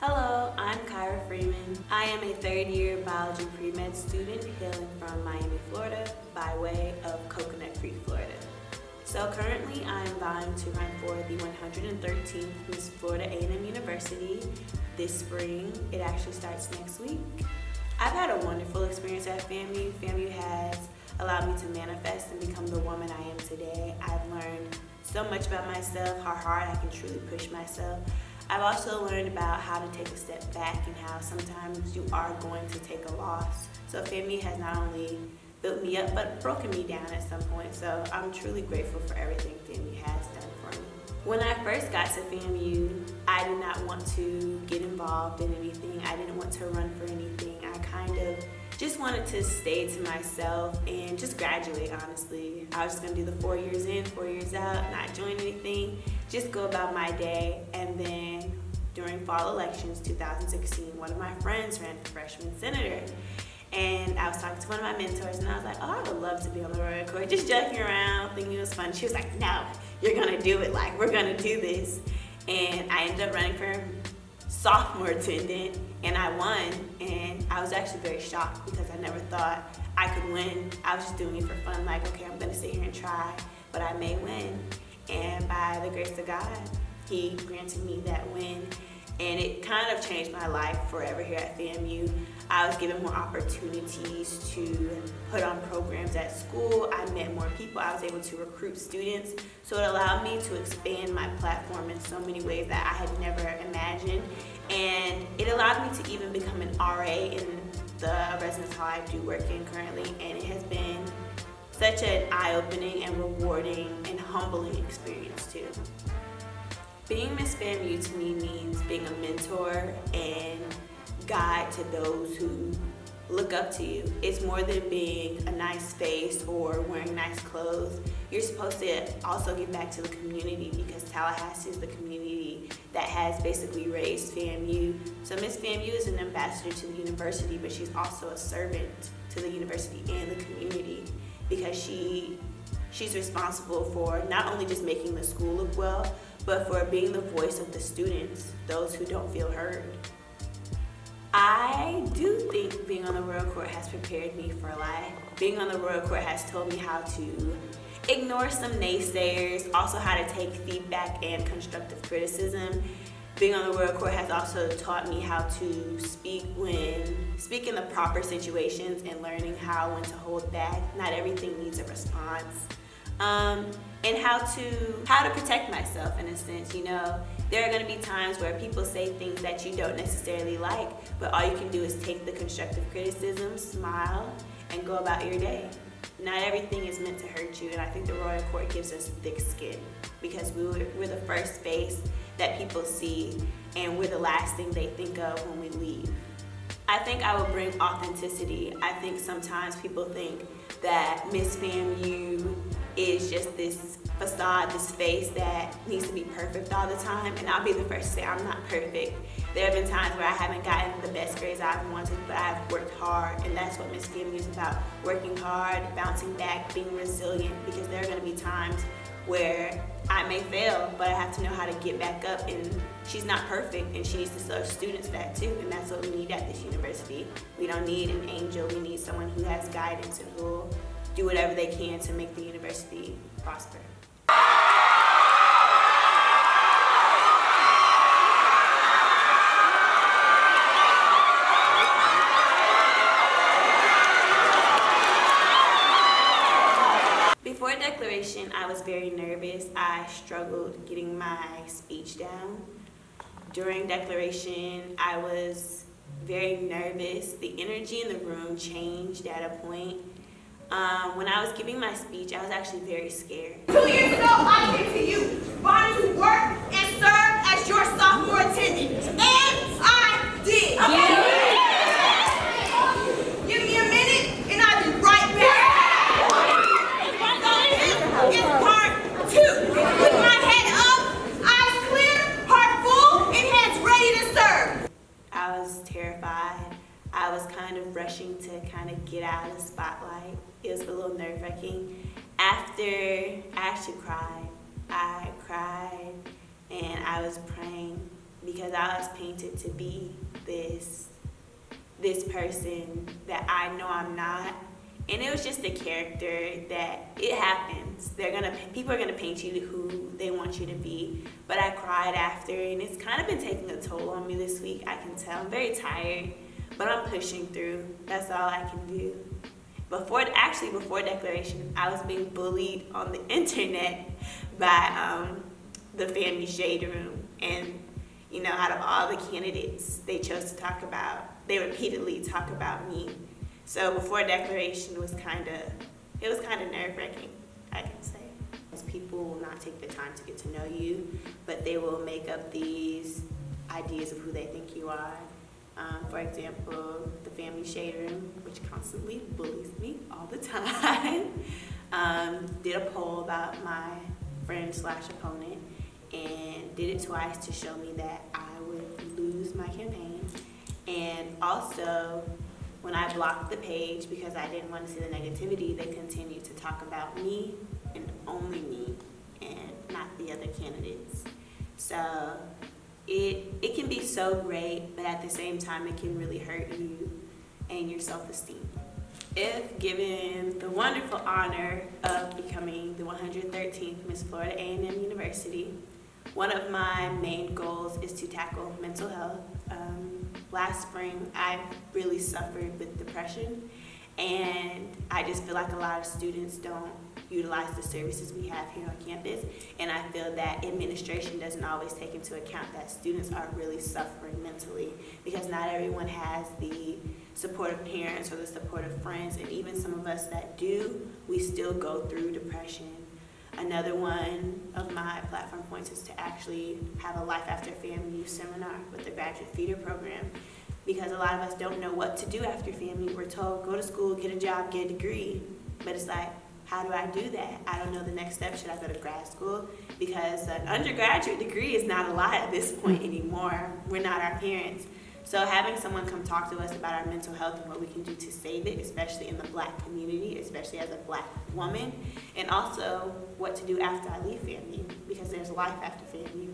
Hello, I'm Kyra Freeman. I am a third-year biology pre-med student hailing from Miami, Florida, by way of Coconut Creek, Florida. So currently, I am vying to run for the 113th Miss Florida A&M University this spring. It actually starts next week. I've had a wonderful experience at FAMU. FAMU has allowed me to manifest and become the woman I am today. I've learned so much about myself, how hard I can truly push myself. I've also learned about how to take a step back and how sometimes you are going to take a loss. So FAMU has not only built me up, but broken me down at some point. So I'm truly grateful for everything FAMU has done for me. When I first got to FAMU, I did not want to get involved in anything. I didn't want to run for anything. I kind of just wanted to stay to myself and just graduate, honestly. I was just gonna do the 4 years in, 4 years out, not join anything, just go about my day. And then during fall elections, 2016, one of my friends ran for freshman senator. And I was talking to one of my mentors and I was like, oh, I would love to be on the Royal Court, just joking around, thinking it was fun. She was like, no, you're gonna do it, like, we're gonna do this. And I ended up running for sophomore attendant and I won, and I was actually very shocked because I never thought I could win. I was just doing it for fun, like, okay, I'm gonna sit here and try, but I may win. And by the grace of God, He granted me that win, and it kind of changed my life forever here at FAMU. I was given more opportunities to put on programs at school. I met more people. I was able to recruit students. So it allowed me to expand my platform in so many ways that I had never imagined. And it allowed me to even become an RA in the residence hall I do work in currently. And it has been such an eye-opening and rewarding and humbling experience too. Being Miss FAMU to me means being a mentor and guide to those who look up to you. It's more than being a nice face or wearing nice clothes. You're supposed to also give back to the community because Tallahassee is the community that has basically raised FAMU. So Miss FAMU is an ambassador to the university, but she's also a servant to the university and the community because she's responsible for not only just making the school look well, but for being the voice of the students, those who don't feel heard. I do think being on the Royal Court has prepared me for life. Being on the Royal Court has told me how to ignore some naysayers, also how to take feedback and constructive criticism. Being on the Royal Court has also taught me how to speak in the proper situations and learning when to hold back. Not everything needs a response. And how to protect myself in a sense. You know, there are going to be times where people say things that you don't necessarily like, but all you can do is take the constructive criticism, smile, and go about your day. Not everything is meant to hurt you, and I think the Royal Court gives us thick skin because we're the first face that people see, and we're the last thing they think of when we leave. I think I would bring authenticity. I think sometimes people think that Miss FAMU is just this facade, this face that needs to be perfect all the time, and I'll be the first to say I'm not perfect. There have been times where I haven't gotten the best grades I've wanted, but I've worked hard, and that's what Miss FAMU is about. Working hard, bouncing back, being resilient, because there are going to be times where I may fail, but I have to know how to get back up, and she's not perfect, and she needs to show students that too, and that's what we need at this university. We don't need an angel, we need someone who has guidance and who will do whatever they can to make the university prosper. Before declaration, I was very nervous. I struggled getting my speech down. During declaration, I was very nervous. The energy in the room changed at a point. When I was giving my speech, I was actually very scared. 2 years ago, I came to you, wanted to work and serve as your sophomore attendant, and I did. Give me a minute, and I'll be right back. So this is part 2. With my head up, eyes clear, heart full, and hands ready to serve. I was terrified. I was kind of rushing to kind of get out of the spotlight. It was a little nerve-wracking. After, I actually cried. I cried and I was praying because I was painted to be this person that I know I'm not. And it was just a character that it happens. People are gonna paint you to who they want you to be. But I cried after, and it's kind of been taking a toll on me this week. I can tell I'm very tired, but I'm pushing through. That's all I can do. Before declaration, I was being bullied on the internet by the FAMU shade room, and out of all the candidates they chose to talk about, they repeatedly talk about me. So before declaration was kind of nerve-wracking, I can say. Most people will not take the time to get to know you, but they will make up these ideas of who they think you are. For example, the family shade room, which constantly bullies me all the time, did a poll about my friend/opponent and did it twice to show me that I would lose my campaign. And also, when I blocked the page because I didn't want to see the negativity, they continued to talk about me and only me and not the other candidates. So it can be so great, but at the same time it can really hurt you and your self-esteem. If given the wonderful honor of becoming the 113th Miss Florida A&M University, one of my main goals is to tackle mental health. Last spring, I really suffered with depression, and I just feel like a lot of students don't utilize the services we have here on campus, and I feel that administration doesn't always take into account that students are really suffering mentally, because not everyone has the supportive parents or the supportive friends, and even some of us that do, we still go through depression. Another one of my platform points is to actually have a Life After FAMU seminar with the graduate feeder program, because a lot of us don't know what to do after FAMU. We're told, go to school, get a job, get a degree, but it's like, how do I do that? I don't know the next step. Should I go to grad school? Because an undergraduate degree is not a lot at this point anymore. We're not our parents. So having someone come talk to us about our mental health and what we can do to save it, especially in the Black community, especially as a Black woman, and also what to do after I leave FAMU, because there's life after FAMU.